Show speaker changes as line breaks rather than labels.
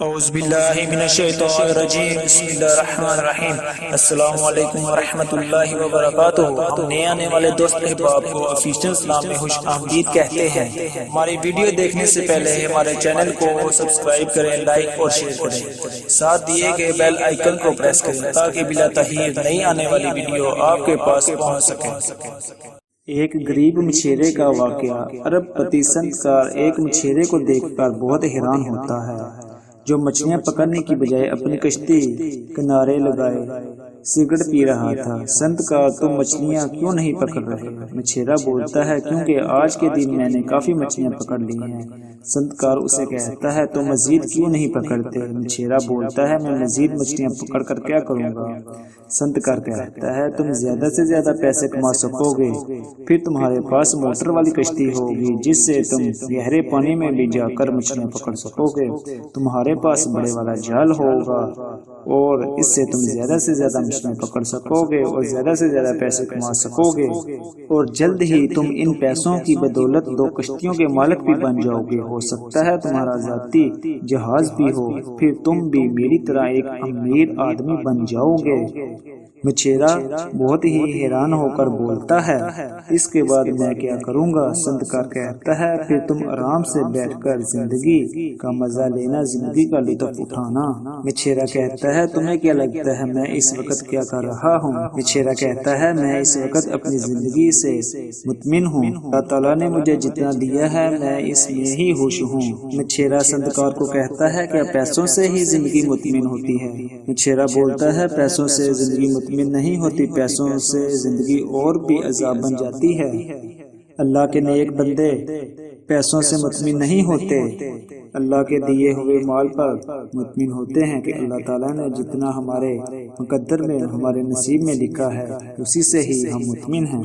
اعوذ باللہ من الشیطان الرجیم بسم اللہ الرحمن الرحیم السلام علیکم ورحمۃ اللہ وبرکاتہ۔ نئے آنے والے دوست احباب کو آفیشیل سلام میں خوش آمدید کہتے ہیں۔ ہماری ویڈیو دیکھنے سے پہلے ہمارے چینل کو سبسکرائب کریں، لائک اور شیئر کریں، ساتھ دیے گئے بیل آئیکن کو پریس کریں تاکہ بلا تاخیر نئی آنے والی ویڈیو آپ کے پاس پہنچ سکے۔
ایک غریب مچھیرے کا واقعہ۔ ارب پتی سنتکار ایک مچھیرے کو دیکھ کر بہت حیران ہوتا ہے جو مچھلیاں پکڑنے کی بجائے اپنی کشتی کنارے لگائے سگریٹ پی رہا تھا۔ سنتکار تم مچھلیاں کیوں نہیں پکڑ رہے؟ مچھیرا بولتا ہے کیونکہ آج کے دن میں نے کافی مچھلیاں پکڑ لی ہیں۔ سنتکار اسے کہتا ہے تو مزید کیوں نہیں پکڑتے؟ مچھیرا بولتا ہے میں مزید مچھلیاں پکڑ کر کیا کروں گا؟ سنتکار کہتا ہے تم زیادہ سے زیادہ پیسے کما سکو گے، پھر تمہارے پاس موٹر والی کشتی ہوگی جس سے تم گہرے پانی میں بھی جا کر مچھلیاں پکڑ سکو گے، تمہارے پاس بڑے والا جال ہوگا اور اس سے تم زیادہ سے زیادہ مچھلیاں پکڑ سکو گے اور زیادہ سے زیادہ پیسے کما سکو گے، اور جلد ہی تم ان پیسوں کی بدولت 2 کشتیوں کے مالک بھی بن جاؤ گے، ہو سکتا ہے تمہارا ذاتی جہاز بھی ہو، پھر تم بھی میری طرح ایک امیر آدمی بن جاؤ گے۔ مچھیرا بہت ہی حیران ہو کر بولتا ہے اس کے بعد میں کیا کروں گا؟ سنتکار کہتا ہے پھر تم آرام سے بیٹھ کر زندگی کا مزہ لینا، زندگی کا لطف اٹھانا۔ مچھیرا کہتا ہے تمہیں کیا لگتا ہے میں اس وقت کیا کر رہا ہوں؟ مچھیرا کہتا ہے میں اس وقت اپنی زندگی سے مطمئن ہوں، اللہ تعالیٰ نے مجھے جتنا دیا ہے میں اس میں ہی خوش ہوں۔ مچھیرا سنتکار کو کہتا ہے کیا پیسوں سے ہی زندگی مطمئن ہوتی ہے؟ مچھیرا بولتا ہے پیسوں سے زندگی مطمئن نہیں ہوتی، پیسوں سے زندگی اور بھی عذاب بن جاتی ہے۔ اللہ کے نیک بندے پیسوں سے مطمئن نہیں ہوتے، اللہ کے دیے ہوئے مال پر مطمئن ہوتے ہیں کہ اللہ تعالیٰ نے جتنا ہمارے مقدر میں ہمارے نصیب میں لکھا ہے اسی سے ہی ہم مطمئن ہیں۔